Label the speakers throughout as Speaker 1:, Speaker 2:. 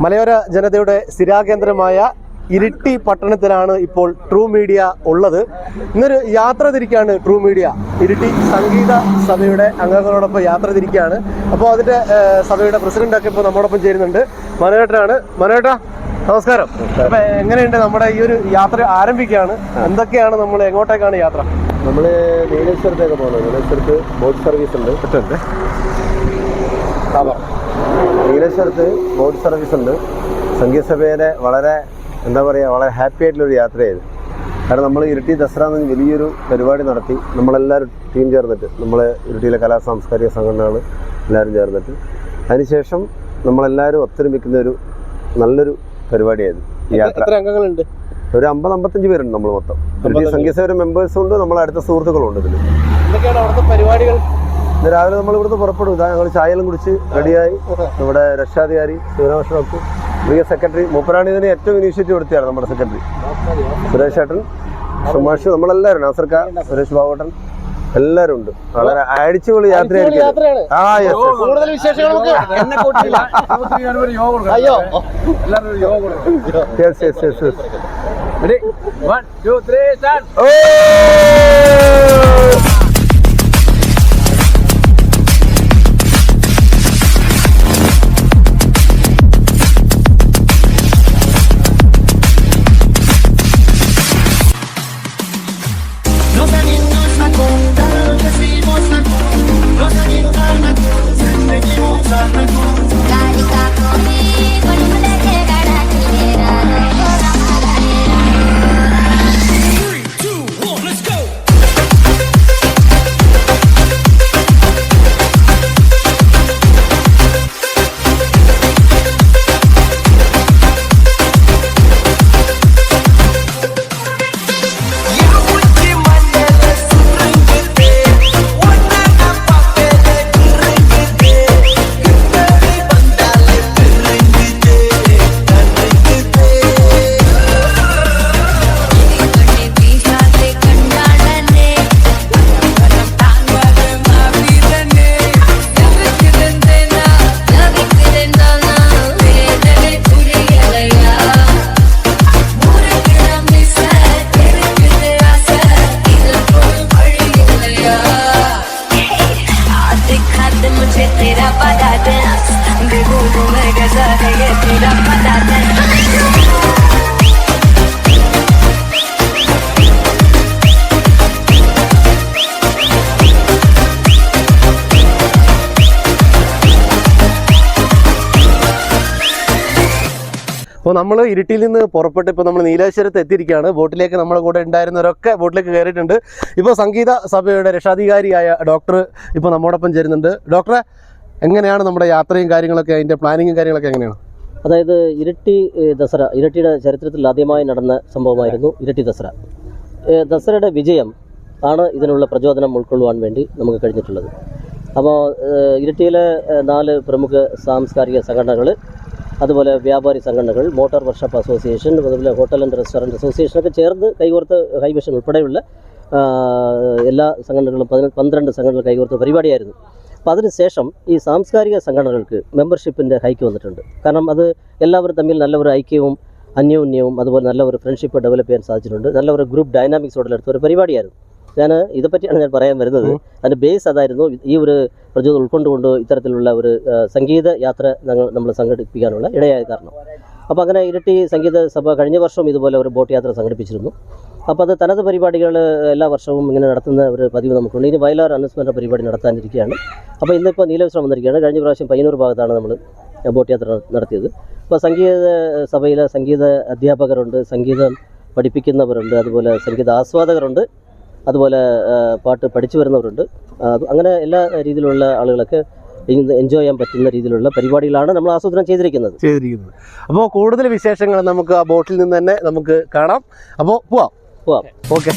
Speaker 1: മലയോര ജനതയുടെ സ്ഥിരാകേന്ദ്രമായ ഇരിട്ടി പട്ടണത്തിലാണ് ഇപ്പോൾ ട്രൂ മീഡിയ ഉള്ളത്. ഇന്നൊരു യാത്ര തിരിക്കുകയാണ് ട്രൂ മീഡിയ. ഇരിട്ടി സംഗീത സഭയുടെ അംഗങ്ങളോടൊപ്പം യാത്ര തിരിക്കുകയാണ്. അപ്പോൾ അതിൻ്റെ സഭയുടെ പ്രസിഡൻ്റൊക്കെ ഇപ്പോൾ നമ്മോടൊപ്പം ചേരുന്നുണ്ട്. മനോഹരനാണ്. മനോഹര, നമസ്കാരം. അപ്പം എങ്ങനെയുണ്ട് നമ്മുടെ ഈ ഒരു യാത്ര ആരംഭിക്കുകയാണ്? എന്തൊക്കെയാണ് നമ്മൾ, എങ്ങോട്ടേക്കാണ് യാത്ര?
Speaker 2: നമ്മൾ നീലേശ്വരത്തേക്ക് പോകുന്നത്. നീലേശ്വരത്ത് ബോട്ട് സർവീസ് ഉണ്ട്. നീലേശ്വരത്ത് ബോട്ട് സർവീസ് ഉണ്ട്. സംഗീതസഭയുടെ വളരെ വളരെ ഹാപ്പി ആയിട്ടുള്ളൊരു യാത്രയായിരുന്നു. കാരണം നമ്മൾ ഇരിട്ടി ദസറ എന്ന വലിയൊരു പരിപാടി നടത്തി. നമ്മളെല്ലാവരും ടീം ചേർന്നിട്ട്, നമ്മളെ ഇരിട്ടിയിലെ കലാ സാംസ്കാരിക സംഘടനകൾ എല്ലാവരും ചേർന്നിട്ട് അതിനുശേഷം നമ്മളെല്ലാവരും ഒത്തൊരുമിക്കുന്ന ഒരു നല്ലൊരു പരിപാടിയായിരുന്നു ഈ യാത്ര.
Speaker 1: അംഗങ്ങളുണ്ട്?
Speaker 2: ഒരു 50-55 പേരുണ്ട് നമ്മൾ മൊത്തം. ഇരിട്ടി സംഗീതസഭയുടെ മെമ്പേഴ്സും ഉണ്ട്, നമ്മളെ അടുത്ത സുഹൃത്തുക്കളുണ്ട്. ഇതിൽ
Speaker 1: എന്തൊക്കെയാണ് അവിടുത്തെ പരിപാടികൾ?
Speaker 2: ഇന്ന് രാവിലെ നമ്മൾ ഇവിടുന്ന് പുറപ്പെടും. ഇതാ ഞങ്ങൾ ചായയെല്ലാം കുടിച്ച് റെഡിയായി. നമ്മുടെ രക്ഷാധികാരി ശിവരാമകൃഷ്ണ ഡോക്ടർ, പുതിയ സെക്രട്ടറി മൂപ്പരാണ് ഇതിന് ഏറ്റവും ഇനിഷ്യേറ്റീവ് എടുത്തതാണ് നമ്മുടെ സെക്രട്ടറി സുരേഷ് ഏട്ടൻ, സുമാഷ്, നമ്മളെല്ലാവരും, നാസർക്ക, സുരേഷ് ബാബുട്ടൻ, എല്ലാവരും ഉണ്ട്. വളരെ അടിച്ചുപൊളി യാത്രയായിരിക്കും.
Speaker 1: കൂടുതൽ വിശേഷങ്ങൾ അപ്പോൾ നമ്മൾ ഇരിട്ടിയിൽ നിന്ന് പുറപ്പെട്ട് ഇപ്പോൾ നമ്മൾ നീലേശ്വരത്ത് എത്തിയിരിക്കുകയാണ്. ബോട്ടിലേക്ക് നമ്മുടെ കൂടെ ഉണ്ടായിരുന്നവരൊക്കെ ബോട്ടിലേക്ക് കയറിയിട്ടുണ്ട്. ഇപ്പോൾ സംഗീത സഭയുടെ രക്ഷാധികാരിയായ ഡോക്ടർ ഇപ്പോൾ നമ്മോടൊപ്പം ചേരുന്നുണ്ട്. ഡോക്ടറെ, എങ്ങനെയാണ് നമ്മുടെ യാത്രയും കാര്യങ്ങളൊക്കെ, അതിൻ്റെ പ്ലാനിങ്ങും കാര്യങ്ങളൊക്കെ എങ്ങനെയാണ്?
Speaker 3: അതായത് ഇരിട്ടി ദസറ ഇരിട്ടിയുടെ ചരിത്രത്തിൽ ആദ്യമായി നടന്ന സംഭവമായിരുന്നു ഇരിട്ടി ദസറ. ദസറയുടെ വിജയം ആണ് ഇതിനുള്ള പ്രചോദനം ഉൾക്കൊള്ളുവാൻ വേണ്ടി നമുക്ക് കഴിഞ്ഞിട്ടുള്ളത്. അപ്പോൾ ഇരിട്ടിയിലെ 4 പ്രമുഖ സാംസ്കാരിക സംഘടനകൾ, അതുപോലെ വ്യാപാരി സംഘടനകൾ, മോട്ടോർ വർക്ക്ഷോപ്പ് അസോസിയേഷൻ, അതുപോലെ ഹോട്ടൽ ആൻഡ് റെസ്റ്റോറൻറ്റ് അസോസിയേഷനൊക്കെ ചേർന്ന് കൈകോർത്ത്, ഹൈമിഷൻ ഉൾപ്പെടെയുള്ള എല്ലാ സംഘടനകളും 12 സംഘടനകൾ കൈകോർത്ത പരിപാടിയായിരുന്നു. അപ്പോൾ അതിനുശേഷം ഈ സാംസ്കാരിക സംഘടനകൾക്ക് മെമ്പർഷിപ്പിൻ്റെ ഹൈക്ക് വന്നിട്ടുണ്ട്. കാരണം അത് എല്ലാവരും തമ്മിൽ നല്ല ഒരു ഐക്യവും അന്യോന്യവും അതുപോലെ നല്ല ഒരു ഫ്രണ്ട്ഷിപ്പ് ഡെവലപ്പ് ചെയ്യാൻ സാധിച്ചിട്ടുണ്ട്. നല്ല ഒരു ഗ്രൂപ്പ് ഡൈനാമിക്സ് ഉടലെടുത്ത ഒരു പരിപാടിയായിരുന്നു. ഇതേപ്പറ്റിയാണ് ഞാൻ പറയാൻ വരുന്നത്. അതിൻ്റെ ബേസ് അതായിരുന്നു. ഈ ഒരു പ്രചോദനം ഉൾക്കൊണ്ടുകൊണ്ട് ഇത്തരത്തിലുള്ള ഒരു സംഗീത യാത്ര നമ്മൾ സംഘടിപ്പിക്കാനുള്ള ഇടയായ കാരണം. അപ്പോൾ അങ്ങനെ ഇരിട്ടി സംഗീത സഭ കഴിഞ്ഞ വർഷം ഇതുപോലെ ഒരു ബോട്ട് യാത്ര സംഘടിപ്പിച്ചിരുന്നു. അപ്പോൾ അത് തനത് പരിപാടികൾ എല്ലാ വർഷവും ഇങ്ങനെ നടത്തുന്ന ഒരു പതിവ് നമുക്കുണ്ട്. ഇനി വയലാർ അനുസ്മരണ പരിപാടി നടത്താനിരിക്കുകയാണ്. അപ്പോൾ ഇന്നിപ്പോൾ നീലേശ്വരം വന്നിരിക്കുകയാണ്. കഴിഞ്ഞ പ്രാവശ്യം പയ്യന്നൂർ ഭാഗത്താണ് നമ്മൾ ബോട്ട് യാത്ര നടത്തിയത്. അപ്പോൾ സംഗീത സഭയിലെ സംഗീത അധ്യാപകരുണ്ട്, സംഗീതം പഠിപ്പിക്കുന്നവരുണ്ട്, അതുപോലെ സംഗീത ആസ്വാദകരുണ്ട്, അതുപോലെ പാട്ട് പഠിച്ചു വരുന്നവരുണ്ട്. അങ്ങനെ എല്ലാ രീതിയിലുള്ള ആളുകളൊക്കെ എൻജോയ് ചെയ്യാൻ പറ്റുന്ന രീതിയിലുള്ള പരിപാടികളാണ് നമ്മൾ ആസൂത്രണം ചെയ്തിരിക്കുന്നത്.
Speaker 1: അപ്പോൾ കൂടുതൽ വിശേഷങ്ങൾ നമുക്ക് ആ ബോട്ടിൽ നിന്ന് തന്നെ നമുക്ക് കാണാം. അപ്പോൾ പോവാം. ഓക്കെ.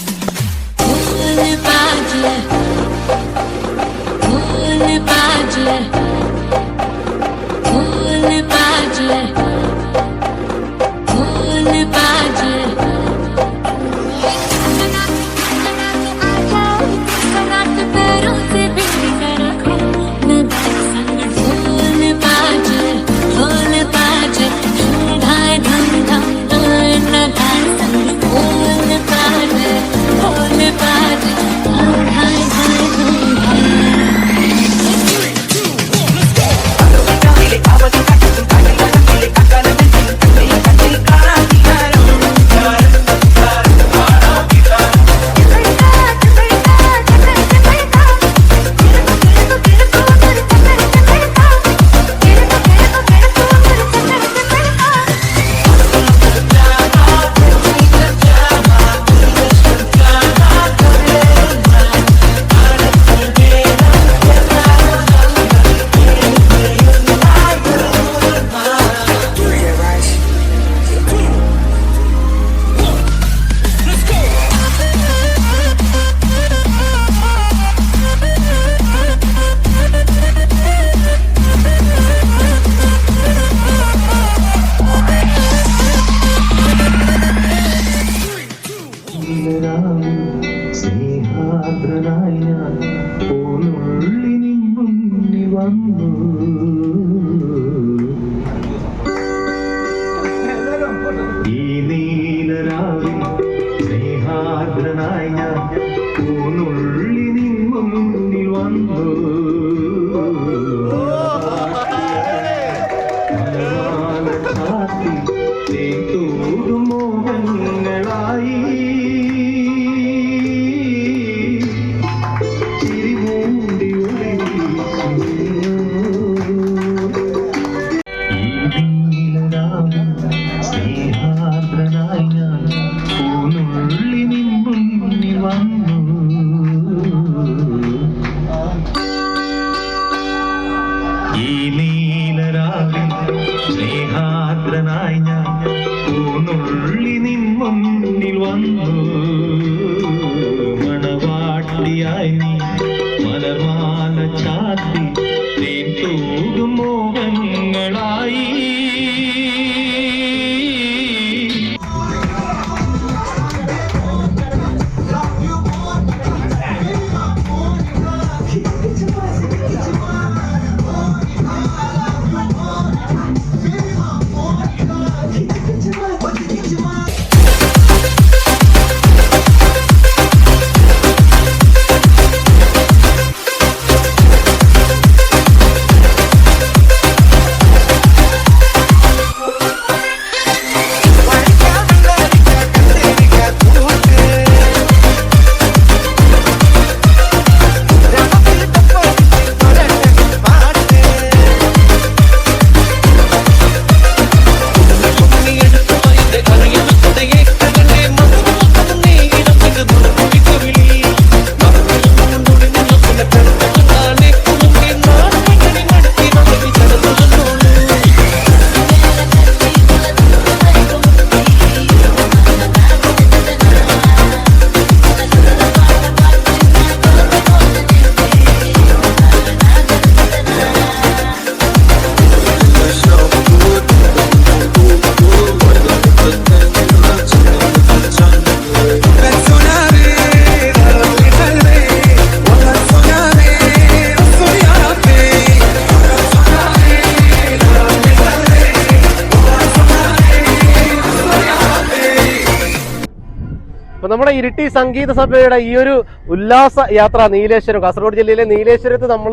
Speaker 1: അപ്പൊ നമ്മുടെ ഇരിട്ടി സംഗീത സഭയുടെ ഈ ഒരു ഉല്ലാസ യാത്ര നീലേശ്വരം, കാസർഗോഡ് ജില്ലയിലെ നീലേശ്വരത്ത് നമ്മൾ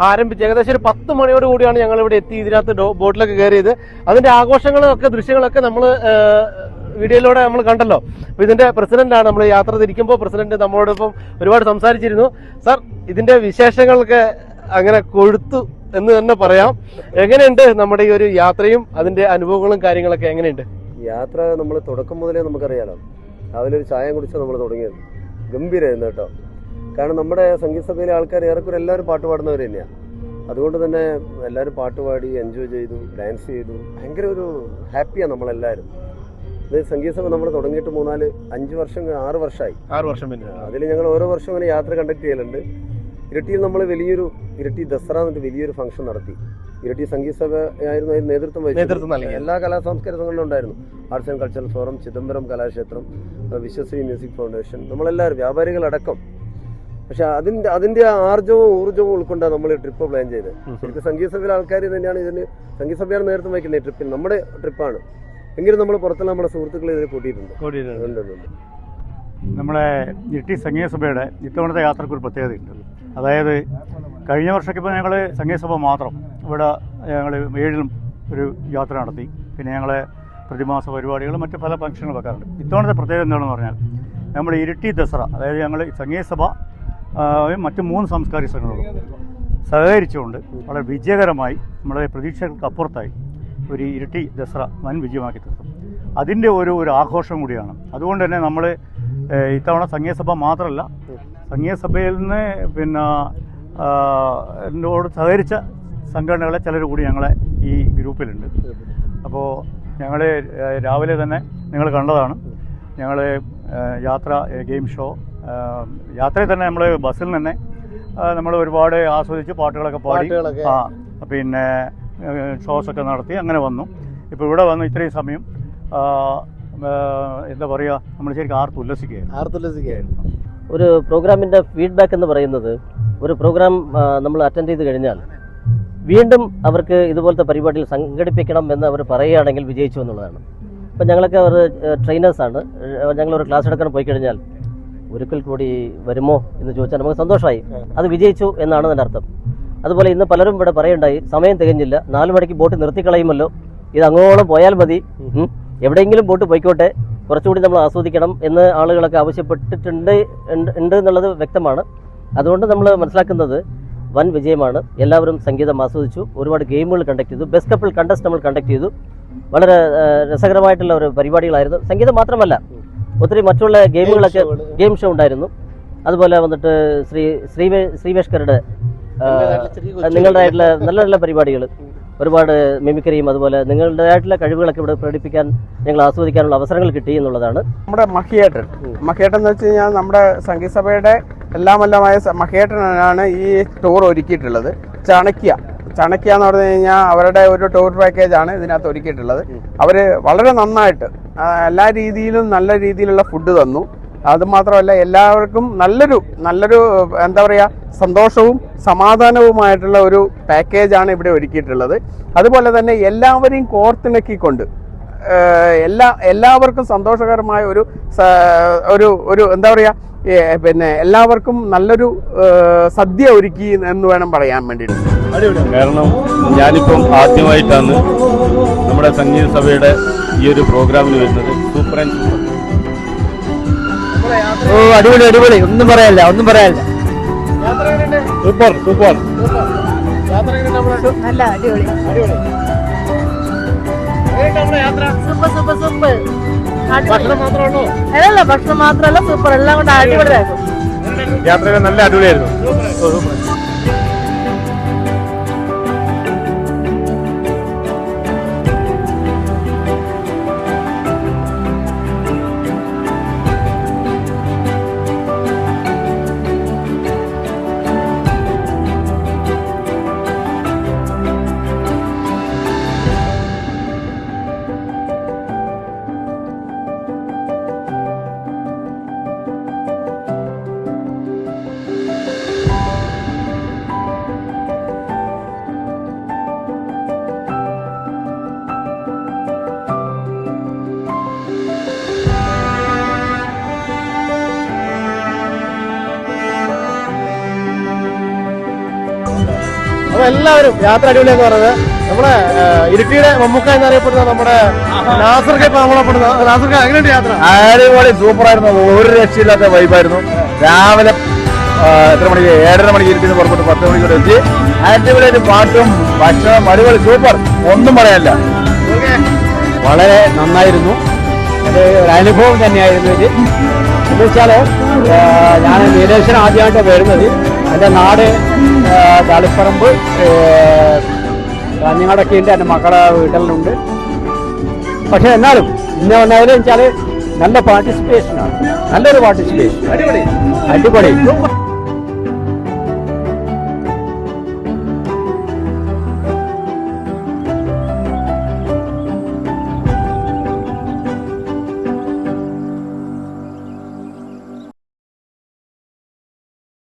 Speaker 1: ആരംഭിച്ച് ഏകദേശം ഒരു 10 മണിയോട് കൂടിയാണ് ഞങ്ങൾ ഇവിടെ എത്തി ഇതിനകത്ത് ബോട്ടിലൊക്കെ കയറിയത്. അതിന്റെ ആഘോഷങ്ങളൊക്കെ ദൃശ്യങ്ങളൊക്കെ നമ്മൾ വീഡിയോയിലൂടെ നമ്മൾ കണ്ടല്ലോ. അപ്പൊ ഇതിന്റെ പ്രസിഡന്റാണ് നമ്മൾ യാത്ര തിരിക്കുമ്പോൾ പ്രസിഡന്റ് നമ്മളോടൊപ്പം ഒരുപാട് സംസാരിച്ചിരുന്നു. സാർ, ഇതിന്റെ വിശേഷങ്ങളൊക്കെ അങ്ങനെ കൊഴുത്തു എന്ന് തന്നെ പറയാം. എങ്ങനെയുണ്ട് നമ്മുടെ ഈ ഒരു യാത്രയും അതിന്റെ അനുഭവങ്ങളും കാര്യങ്ങളൊക്കെ എങ്ങനെയുണ്ട്?
Speaker 2: യാത്ര നമ്മൾ തുടക്കം മുതലേ നമുക്കറിയാലോ, രാവിലെ ഒരു ചായ കുടിച്ചാൽ നമ്മൾ തുടങ്ങിയത് ഗംഭീരമായിരുന്നു കേട്ടോ. കാരണം നമ്മുടെ സംഗീത സഭയിലെ ആൾക്കാർ ഏറെക്കുറെ എല്ലാവരും പാട്ട് പാടുന്നവർ തന്നെയാണ്. അതുകൊണ്ട് തന്നെ എല്ലാവരും പാട്ട് പാടി എൻജോയ് ചെയ്തു, ഡാൻസ് ചെയ്തു. ഭയങ്കര ഒരു ഹാപ്പിയാണ് നമ്മളെല്ലാവരും. ഇത് സംഗീത സഭ നമ്മൾ തുടങ്ങിയിട്ട് 6 വർഷമായി. 6 വർഷം അതിൽ ഞങ്ങൾ ഓരോ വർഷവും അങ്ങനെ യാത്ര കണ്ടക്ട് ചെയ്യലുണ്ട്. ഇരട്ടിയിൽ നമ്മൾ ഇരട്ടി ദസറ എന്നിട്ട് വലിയൊരു ഫംഗ്ഷൻ നടത്തി. ഇരട്ടി സംഗീത സഭ ആയിരുന്നു അതിന് നേതൃത്വം വഹിച്ചത്. എല്ലാ കലാസാംസ്കാരിക സംഘടനകളും ഉണ്ടായിരുന്നു. Arts and cultural forum, Chidambaram Kalakshetra, Vishwasree music foundation, നമ്മളെല്ലാവരും വ്യാപാരികളടക്കം. പക്ഷെ അതിന്റെ ആർജവും ഊർജ്ജവും ഉൾക്കൊണ്ടാണ് നമ്മൾ ഈ ട്രിപ്പ് പ്ലാൻ ചെയ്തത്. ശരിക്കും സംഗീത സഭയിലെ ആൾക്കാർ തന്നെയാണ് ഇതിന്, സംഗീത സഭയാണ് നേതൃത്വം വഹിക്കുന്നത് ഈ ട്രിപ്പിൽ. നമ്മുടെ ട്രിപ്പാണ് എങ്കിലും നമ്മൾ പുറത്തുള്ള നമ്മുടെ സുഹൃത്തുക്കളെ ഇതിൽ കൂട്ടിയിട്ടുണ്ട്.
Speaker 4: നമ്മുടെ ഇരിട്ടി സംഗീത സഭയുടെ ഇത്തവണത്തെ യാത്രയ്ക്ക് ഒരു പ്രത്യേകതയുണ്ട്. അതായത് കഴിഞ്ഞ വർഷമൊക്കെ ഇപ്പോൾ ഞങ്ങൾ സംഗീത സഭ മാത്രം ഇവിടെ ഞങ്ങൾ 7 ഒരു യാത്ര നടത്തി. പിന്നെ ഞങ്ങൾ പ്രതിമാസ പരിപാടികളും മറ്റ് പല ഫംഗ്ഷനുകൾ വെക്കാറുണ്ട്. ഇത്തവണത്തെ പ്രത്യേകത എന്താണെന്ന് പറഞ്ഞാൽ നമ്മുടെ ഇരിട്ടി ദസറ, അതായത് ഞങ്ങൾ സംഗീത സഭ മറ്റ് 3 സാംസ്കാരിക സംഘടനകളും സഹകരിച്ചുകൊണ്ട് വളരെ വിജയകരമായി നമ്മുടെ പ്രതീക്ഷകൾക്ക് അപ്പുറത്തായി ഒരു ഇരിട്ടി ദസറ വൻ വിജയമാക്കി തീർക്കും. അതിൻ്റെ ഒരു ആഘോഷം കൂടിയാണ്. അതുകൊണ്ട് തന്നെ നമ്മൾ ഇത്തവണ സംഗീത സഭ മാത്രമല്ല, സംഗീത സഭയിൽ നിന്ന് പിന്നെ എന്നോട് സഹകരിച്ച സംഘടനകളെ ചിലർ കൂടി ഞങ്ങളെ ഈ ഗ്രൂപ്പിലുണ്ട്. അപ്പോൾ ഞങ്ങൾ രാവിലെ തന്നെ നിങ്ങൾ കണ്ടതാണ്, ഞങ്ങൾ യാത്ര, ഗെയിം ഷോ, യാത്രയിൽ തന്നെ നമ്മൾ ബസ്സിൽ തന്നെ നമ്മൾ ഒരുപാട് ആസ്വദിച്ച് പാട്ടുകളൊക്കെ പാടി, പിന്നെ ഷോസൊക്കെ നടത്തി അങ്ങനെ വന്നു. ഇപ്പോൾ ഇവിടെ വന്നു ഇത്രയും സമയം എന്താ പറയുക, നമ്മൾ ശരിക്കും ആർത്തുല്ലസിക്കുകയായിരുന്നു.
Speaker 3: ഒരു പ്രോഗ്രാമിൻ്റെ ഫീഡ്ബാക്ക് എന്ന് പറയുന്നത്, ഒരു പ്രോഗ്രാം നമ്മൾ അറ്റൻഡ് ചെയ്ത് കഴിഞ്ഞാൽ വീണ്ടും അവർക്ക് ഇതുപോലത്തെ പരിപാടികൾ സംഘടിപ്പിക്കണം എന്ന് അവർ പറയുകയാണെങ്കിൽ വിജയിച്ചു എന്നുള്ളതാണ്. ഇപ്പം ഞങ്ങളൊക്കെ ഒരു ട്രെയിനേഴ്സാണ്. ഞങ്ങളൊരു ക്ലാസ് എടുക്കാൻ പോയി കഴിഞ്ഞാൽ ഒരിക്കൽ കൂടി വരുമോ എന്ന് ചോദിച്ചാൽ നമുക്ക് സന്തോഷമായി, അത് വിജയിച്ചു എന്നാണ് അതിൻ്റെ അർത്ഥം. അതുപോലെ ഇന്ന് പലരും ഇവിടെ പറയുണ്ടായി സമയം തികഞ്ഞില്ല, 4 മണിക്ക് ബോട്ട് നിർത്തിക്കളയുമല്ലോ, ഇത് അങ്ങോളം പോയാൽ മതി, എവിടെയെങ്കിലും ബോട്ട് പോയിക്കോട്ടെ, കുറച്ചുകൂടി നമ്മൾ ആസ്വദിക്കണം എന്ന് ആളുകളൊക്കെ ആവശ്യപ്പെട്ടിട്ടുണ്ട് എന്നുള്ളത് വ്യക്തമാണ്. അതുകൊണ്ട് നമ്മൾ മനസ്സിലാക്കുന്നത് വൻ വിജയമാണ്. എല്ലാവരും സംഗീതം ആസ്വദിച്ചു, ഒരുപാട് ഗെയിമുകൾ കണ്ടക്ട് ചെയ്തു, ബെസ്റ്റ് കപ്പിൾ കണ്ടസ്റ്റ് നമ്മൾ കണ്ടക്ട് ചെയ്തു. വളരെ രസകരമായിട്ടുള്ള ഒരു പരിപാടികളായിരുന്നു. സംഗീതം മാത്രമല്ല, ഒത്തിരി മറ്റുള്ള ഗെയിമുകളൊക്കെ, ഗെയിം ഷോ ഉണ്ടായിരുന്നു. അതുപോലെ വന്നിട്ട് ശ്രീവേഷ്കറുടെ നിങ്ങളുടേതായിട്ടുള്ള നല്ല നല്ല പരിപാടികൾ, ഒരുപാട് മിമിക്രിയും അതുപോലെ നിങ്ങളുടേതായിട്ടുള്ള കഴിവുകളൊക്കെ ഇവിടെ പ്രകടിപ്പിക്കാൻ, ഞങ്ങൾ ആസ്വദിക്കാനുള്ള അവസരങ്ങൾ കിട്ടി എന്നുള്ളതാണ്.
Speaker 5: നമ്മുടെ മഹിയേട്ടൻ എന്ന് വെച്ച് കഴിഞ്ഞാൽ നമ്മുടെ സംഗീതസഭയുടെ എല്ലാമല്ലമായ മഹിയേട്ടനാണ് ഈ ടൂർ ഒരുക്കിയിട്ടുള്ളത്. ചണക്യ എന്ന് പറഞ്ഞു കഴിഞ്ഞാൽ അവരുടെ ഒരു ടൂർ പാക്കേജാണ് ഇതിനകത്ത് ഒരുക്കിയിട്ടുള്ളത്. അവർ വളരെ നന്നായിട്ട് എല്ലാ രീതിയിലും നല്ല രീതിയിലുള്ള ഫുഡ് തന്നു. അതുമാത്രമല്ല, എല്ലാവർക്കും നല്ലൊരു എന്താ പറയുക, സന്തോഷവും സമാധാനവുമായിട്ടുള്ള ഒരു പാക്കേജാണ് ഇവിടെ ഒരുക്കിയിട്ടുള്ളത്. അതുപോലെ തന്നെ എല്ലാവരെയും കോർത്തിണക്കിക്കൊണ്ട് എല്ലാവർക്കും സന്തോഷകരമായ ഒരു എന്താ പറയുക, പിന്നെ എല്ലാവർക്കും നല്ലൊരു സദ്യ ഒരുക്കി എന്ന് വേണം പറയാൻ വേണ്ടിയിട്ട്.
Speaker 6: കാരണം ഞാനിപ്പം ആദ്യമായിട്ടാണ് നമ്മുടെ സംഗീത സഭയുടെ ഈ ഒരു പ്രോഗ്രാമിന് വരുന്നത്. Super and super.
Speaker 7: ഓ, അടിപൊളി, ഒന്നും പറയാനില്ല.
Speaker 6: സൂപ്പർ
Speaker 8: നല്ല അടിപൊളി. സൂപ്പർ. അല്ലല്ല, ഭക്ഷണം മാത്രമല്ല, സൂപ്പർ, എല്ലാം കൊണ്ട് അടിപൊളിയായിരുന്നു.
Speaker 6: യാത്രകൾ നല്ല അടിപൊളിയായിരുന്നു.
Speaker 1: അപ്പൊ എല്ലാവരും യാത്ര അടിപൊളിയെന്ന് പറഞ്ഞത് നമ്മുടെ ഇരിട്ടിയുടെ മമ്മൂക്ക എന്നറിയപ്പെടുന്ന നമ്മുടെ നാസർക്ക് ഇപ്പൊ നമ്മളപ്പെടുന്ന നാസർക്ക് എങ്ങനെയുണ്ട് യാത്ര?
Speaker 6: അടിപൊളി, സൂപ്പറായിരുന്നു. ഒരു രക്ഷയില്ലാത്ത വൈബായിരുന്നു. രാവിലെ എത്ര മണിക്ക് 7:30 മണിക്ക് ഇരുട്ടിന്ന് പുറപ്പെട്ട് 10 മണിക്കൂടെ എത്തി. അടിപൊളിയായിട്ട് പാട്ടും ഭക്ഷണം അടിപൊളി, സൂപ്പർ, ഒന്നും പറയാനില്ല.
Speaker 7: വളരെ നന്നായിരുന്നു. അത് ഒരു അനുഭവം തന്നെയായിരുന്നു ഇത്. എന്ന് വെച്ചാൽ ഞാൻ നീലേശ്വരം ആദ്യമായിട്ട് വരുന്നത്. എൻ്റെ നാട് തളിപ്പറമ്പ് കാഞ്ഞങ്ങാടൊക്കെ ഉണ്ട്, എൻ്റെ മക്കളെ വീട്ടിലുണ്ട്. പക്ഷെ എന്നാലും ഇന്ന് വന്നതിൽ വെച്ചാൽ നല്ല പാർട്ടിസിപ്പേഷനാണ്, നല്ലൊരു പാർട്ടിസിപ്പേഷൻ, അടിപൊളി.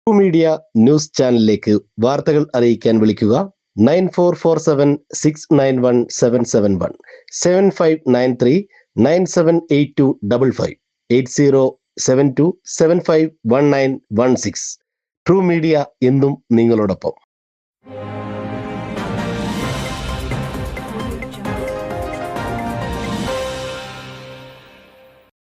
Speaker 1: മീഡിയ ന്യൂസ് ചാനലിലേക്ക് വാർത്തകൾ അറിയിക്കാൻ വിളിക്കുക 9447691771 7593 978255 8072751916. ട്രൂ മീഡിയ എന്നും നിങ്ങളോടൊപ്പം.